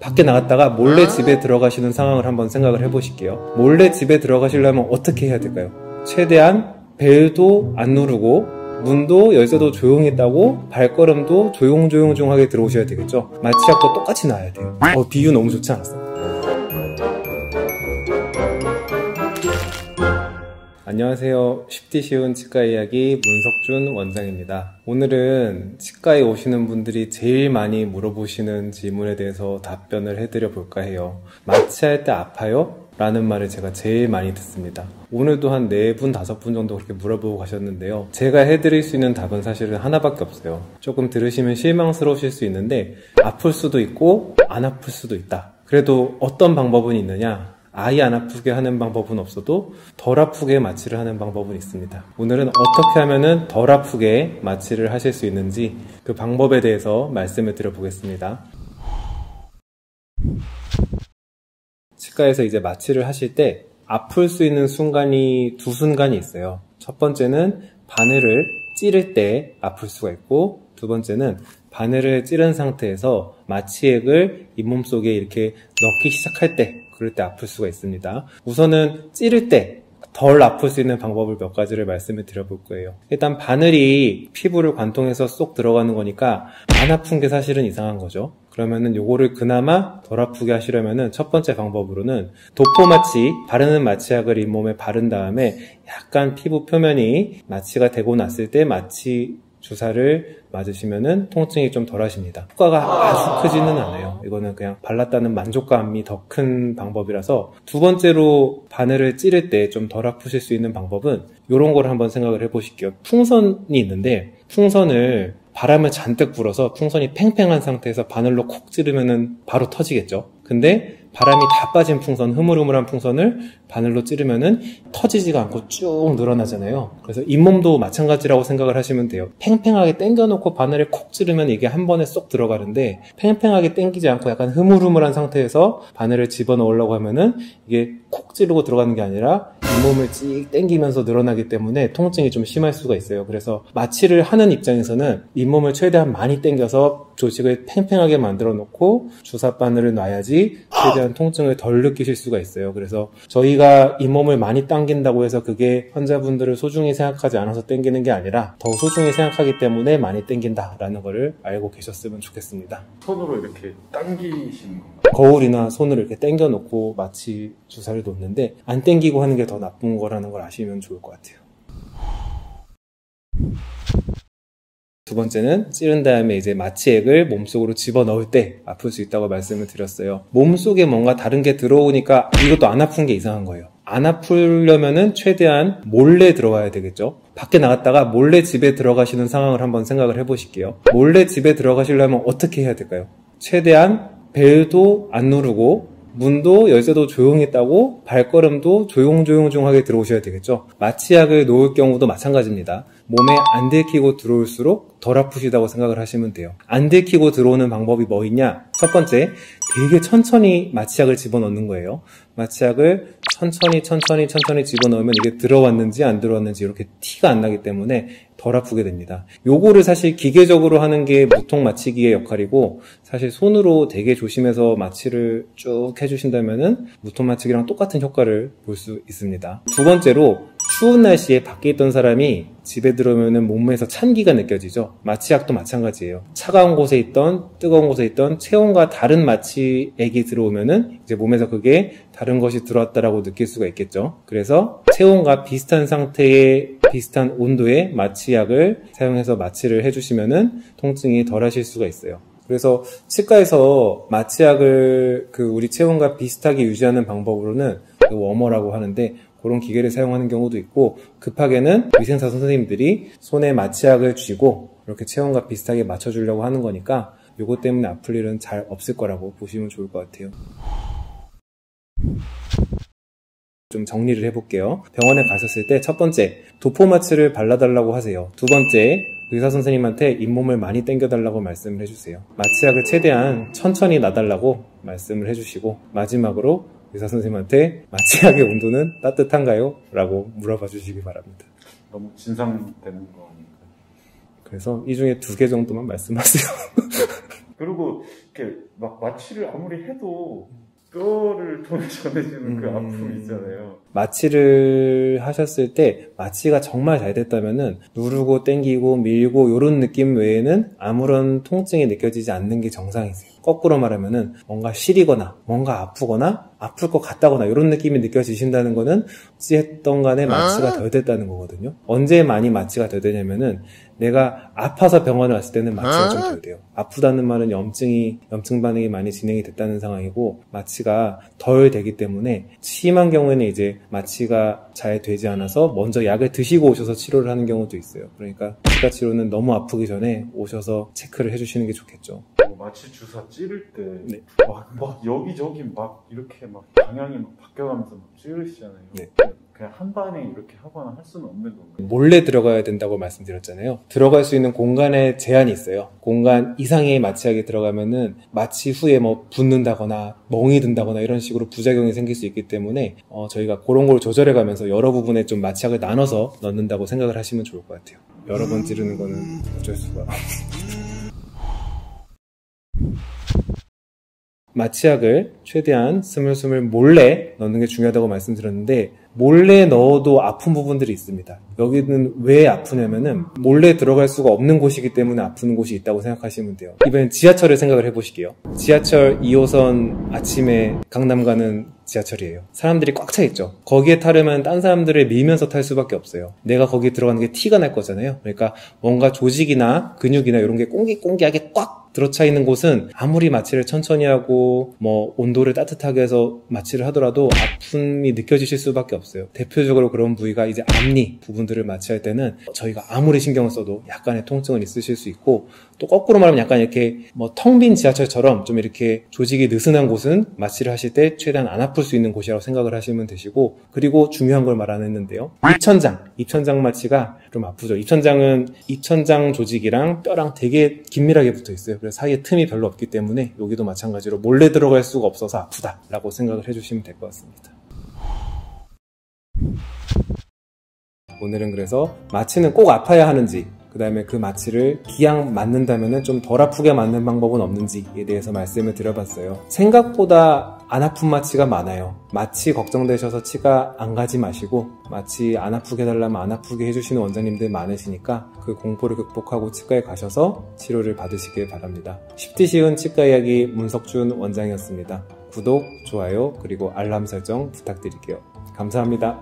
밖에 나갔다가 몰래 집에 들어가시는 상황을 한번 생각을 해보실게요. 몰래 집에 들어가시려면 어떻게 해야 될까요? 최대한 벨도 안 누르고 문도 열쇠도 조용히 따고 발걸음도 조용조용하게 들어오셔야 되겠죠. 마취약도 똑같이 놔야 돼요. 비유 너무 좋지 않았어? 안녕하세요. 쉽디 쉬운 치과 이야기 문석준 원장입니다. 오늘은 치과에 오시는 분들이 제일 많이 물어보시는 질문에 대해서 답변을 해드려 볼까 해요. 마취할 때 아파요? 라는 말을 제가 제일 많이 듣습니다. 오늘도 한 4분, 5분 정도 그렇게 물어보고 가셨는데요. 제가 해드릴 수 있는 답은 사실은 하나밖에 없어요. 조금 들으시면 실망스러우실 수 있는데 아플 수도 있고 안 아플 수도 있다. 그래도 어떤 방법은 있느냐? 아예 안 아프게 하는 방법은 없어도 덜 아프게 마취를 하는 방법은 있습니다. 오늘은 어떻게 하면 덜 아프게 마취를 하실 수 있는지 그 방법에 대해서 말씀을 드려보겠습니다. 치과에서 이제 마취를 하실 때 아플 수 있는 순간이 두 순간이 있어요. 첫 번째는 바늘을 찌를 때 아플 수가 있고, 두 번째는 바늘을 찌른 상태에서 마취액을 잇몸 속에 이렇게 넣기 시작할 때, 그럴 때 아플 수가 있습니다. 우선은 찌를 때 덜 아플 수 있는 방법을 몇 가지를 말씀을 드려볼 거예요. 일단 바늘이 피부를 관통해서 쏙 들어가는 거니까 안 아픈 게 사실은 이상한 거죠. 그러면은 요거를 그나마 덜 아프게 하시려면은 첫 번째 방법으로는 도포마취, 바르는 마취약을 잇몸에 바른 다음에 약간 피부 표면이 마취가 되고 났을 때 마취 주사를 맞으시면은 통증이 좀 덜 하십니다. 효과가 아주 크지는 않아요. 이거는 그냥 발랐다는 만족감이 더 큰 방법이라서, 두 번째로 바늘을 찌를 때 좀 덜 아프실 수 있는 방법은 이런 걸 한번 생각을 해보실게요. 풍선이 있는데 풍선을 바람을 잔뜩 불어서 풍선이 팽팽한 상태에서 바늘로 콕 찌르면은 바로 터지겠죠. 근데 바람이 다 빠진 풍선, 흐물흐물한 풍선을 바늘로 찌르면은 터지지가 않고 쭉 늘어나잖아요. 그래서 잇몸도 마찬가지라고 생각을 하시면 돼요. 팽팽하게 당겨놓고 바늘에 콕 찌르면 이게 한 번에 쏙 들어가는데, 팽팽하게 당기지 않고 약간 흐물흐물한 상태에서 바늘을 집어넣으려고 하면은 이게 콕 찌르고 들어가는 게 아니라 잇몸을 찍 당기면서 늘어나기 때문에 통증이 좀 심할 수가 있어요. 그래서 마취를 하는 입장에서는 잇몸을 최대한 많이 당겨서 조직을 팽팽하게 만들어 놓고 주사 바늘을 놔야지 최대한 통증을 덜 느끼실 수가 있어요. 그래서 저희가 잇몸을 많이 당긴다고 해서 그게 환자분들을 소중히 생각하지 않아서 당기는 게 아니라 더 소중히 생각하기 때문에 많이 당긴다라는 거를 알고 계셨으면 좋겠습니다. 손으로 이렇게 당기시는 건가요? 거울이나 손을 이렇게 당겨 놓고 마취 주사를 놓는데 안 당기고 하는 게 더 나쁜 거라는 걸 아시면 좋을 것 같아요. 두 번째는 찌른 다음에 이제 마취액을 몸속으로 집어넣을 때 아플 수 있다고 말씀을 드렸어요. 몸속에 뭔가 다른 게 들어오니까 이것도 안 아픈 게 이상한 거예요. 안 아프려면은 최대한 몰래 들어와야 되겠죠. 밖에 나갔다가 몰래 집에 들어가시는 상황을 한번 생각을 해보실게요. 몰래 집에 들어가시려면 어떻게 해야 될까요? 최대한 벨도 안 누르고 문도 열쇠도 조용히 따고 발걸음도 조용조용하게 들어오셔야 되겠죠. 마취약을 놓을 경우도 마찬가지입니다. 몸에 안 들키고 들어올수록 덜 아프시다고 생각을 하시면 돼요. 안 들키고 들어오는 방법이 뭐 있냐? 첫 번째, 되게 천천히 마취약을 집어넣는 거예요. 마취약을 천천히 집어넣으면 이게 들어왔는지 안 들어왔는지 이렇게 티가 안 나기 때문에 덜 아프게 됩니다. 요거를 사실 기계적으로 하는 게 무통 마취기의 역할이고, 사실 손으로 되게 조심해서 마취를 쭉 해주신다면은 무통 마취기랑 똑같은 효과를 볼 수 있습니다. 두 번째로, 추운 날씨에 밖에 있던 사람이 집에 들어오면은 몸에서 찬기가 느껴지죠. 마취약도 마찬가지예요. 차가운 곳에 있던 뜨거운 곳에 있던 체온과 다른 마취액이 들어오면은 이제 몸에서 그게 다른 것이 들어왔다라고 느낄 수가 있겠죠. 그래서 체온과 비슷한 상태의 비슷한 온도의 마취약을 사용해서 마취를 해주시면은 통증이 덜 하실 수가 있어요. 그래서 치과에서 마취약을 우리 체온과 비슷하게 유지하는 방법으로는 워머라고 하는데, 그런 기계를 사용하는 경우도 있고, 급하게는 위생사 선생님들이 손에 마취약을 쥐고 이렇게 체온과 비슷하게 맞춰주려고 하는 거니까 요거 때문에 아플 일은 잘 없을 거라고 보시면 좋을 것 같아요. 좀 정리를 해볼게요. 병원에 가셨을 때 첫 번째, 도포마취를 발라달라고 하세요. 두 번째, 의사 선생님한테 잇몸을 많이 당겨달라고 말씀을 해주세요. 마취약을 최대한 천천히 놔달라고 말씀을 해주시고, 마지막으로 의사 선생님한테 마취약의 온도는 따뜻한가요? 라고 물어봐 주시기 바랍니다. 너무 진상되는 거 아닌가요? 그래서 이 중에 2개 정도만 말씀하세요. 그리고 이렇게 막 마취를 아무리 해도 뼈를 통해 전해지는 그 아픔이 있잖아요. 마취를 하셨을 때 마취가 정말 잘 됐다면은 누르고 당기고 밀고 이런 느낌 외에는 아무런 통증이 느껴지지 않는 게 정상이세요. 거꾸로 말하면은 뭔가 시리거나 뭔가 아프거나 아플 것 같다거나 이런 느낌이 느껴지신다는 거는 어찌했던 간에 마취가 덜 됐다는 거거든요. 언제 많이 마취가 덜 되냐면은 내가 아파서 병원에 왔을 때는 마취가 좀 덜 돼요. 아프다는 말은 염증 반응이 많이 진행이 됐다는 상황이고 마취가 덜 되기 때문에 심한 경우에는 이제 마취가 잘 되지 않아서 먼저 약을 드시고 오셔서 치료를 하는 경우도 있어요. 그러니까 치과 치료는 너무 아프기 전에 오셔서 체크를 해주시는 게 좋겠죠. 마취 주사 찌를 때 네. 막 여기저기 막 이렇게 막 방향이 막 바뀌어가면서 막 찌르시잖아요. 네. 그냥 한 번에 이렇게 하거나 할 수는 없는 건가요? 몰래 들어가야 된다고 말씀드렸잖아요. 들어갈 수 있는 공간에 제한이 있어요. 공간 이상의 마취약이 들어가면은 마취 후에 뭐 붓는다거나 멍이 든다거나 이런 식으로 부작용이 생길 수 있기 때문에 저희가 그런 걸 조절해 가면서 여러 부분에 좀 마취약을 나눠서 넣는다고 생각을 하시면 좋을 것 같아요. 여러 번 찌르는 거는 어쩔 수가. 마취약을 최대한 스물스물 몰래 넣는 게 중요하다고 말씀드렸는데 몰래 넣어도 아픈 부분들이 있습니다. 여기는 왜 아프냐면은 몰래 들어갈 수가 없는 곳이기 때문에 아픈 곳이 있다고 생각하시면 돼요. 이번엔 지하철을 생각을 해보실게요. 지하철 2호선 아침에 강남 가는 지하철이에요. 사람들이 꽉 차 있죠. 거기에 타려면 딴 사람들을 밀면서 탈 수밖에 없어요. 내가 거기에 들어가는 게 티가 날 거잖아요. 그러니까 뭔가 조직이나 근육이나 이런 게 꽁기꽁기하게 꽉 들어차 있는 곳은 아무리 마취를 천천히 하고 뭐 온도를 따뜻하게 해서 마취를 하더라도 아픔이 느껴지실 수밖에 없어요. 대표적으로 그런 부위가 이제 앞니 부분들을 마취할 때는 저희가 아무리 신경을 써도 약간의 통증은 있으실 수 있고, 또 거꾸로 말하면 약간 이렇게 뭐 텅 빈 지하철처럼 좀 이렇게 조직이 느슨한 곳은 마취를 하실 때 최대한 안 아플 수 있는 곳이라고 생각을 하시면 되시고, 그리고 중요한 걸 말 안 했는데요. 입천장 마취가 좀 아프죠. 입천장은 입천장 조직이랑 뼈랑 되게 긴밀하게 붙어 있어요. 그래서 사이에 틈이 별로 없기 때문에 여기도 마찬가지로 몰래 들어갈 수가 없어서 아프다라고 생각을 해주시면 될 것 같습니다. 오늘은 그래서 마취는 꼭 아파야 하는지, 그 다음에 그 마취를 기양 맞는다면 좀 덜 아프게 맞는 방법은 없는지에 대해서 말씀을 드려봤어요. 생각보다 안 아픈 마취가 많아요. 마취 걱정되셔서 치과 안 가지 마시고, 마취 안 아프게 해달라면 안 아프게 해주시는 원장님들 많으시니까 그 공포를 극복하고 치과에 가셔서 치료를 받으시길 바랍니다. 쉽디 쉬운 치과 이야기 문석준 원장이었습니다. 구독, 좋아요, 그리고 알람 설정 부탁드릴게요. 감사합니다.